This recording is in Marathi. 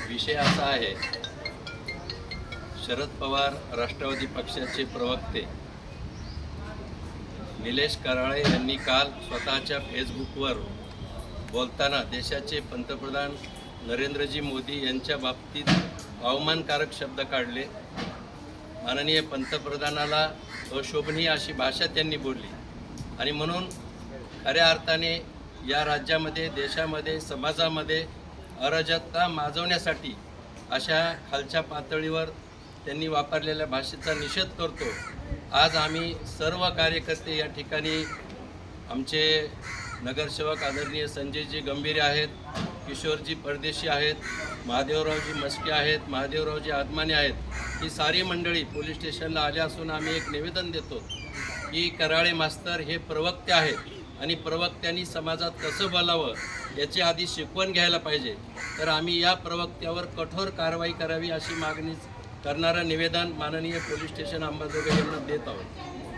विषय असा आहे, शरद पवार राष्ट्रवादी पक्षाचे प्रवक्ते निलेश कराळे यांनी काल स्वतःच्या फेसबुकवर बोलताना देशाचे पंतप्रधान नरेंद्रजी मोदी यांच्या बाबतीत अवमानकारक शब्द काढले. माननीय पंतप्रधानाला अशोभनीय अशी भाषा त्यांनी बोलली आणि म्हणून खऱ्या अर्थाने या राज्यामध्ये, देशामध्ये, समाजामध्ये अराजकता माजवण्यासाठी अशा खालच्या पातळीवर त्यांनी वापरलेल्या भाषेचा निषेध करतो. आज आम्ही सर्व कार्यकर्ते या ठिकाणी, आमचे नगरसेवक आदरणीय संजयजी गंभीरे आहेत, किशोरजी परदेशी आहेत, महादेवरावजी मस्के आहेत, महादेवरावजी आदमाने आहेत, ही सारी मंडळी पोलीस स्टेशनला आले असून आम्ही एक निवेदन देतो की कराळे मास्तर हे प्रवक्ते आहेत आणि प्रवक्त्यांनी समाजात कसं बोलावं याची आधी शिकवण घ्यायला पाहिजे. तर आम्ही या प्रवक्त्यावर कठोर कारवाई करावी अशी मागणी करणारं निवेदन माननीय पोलीस स्टेशन अंबाजोगाई यांना देत आहोत.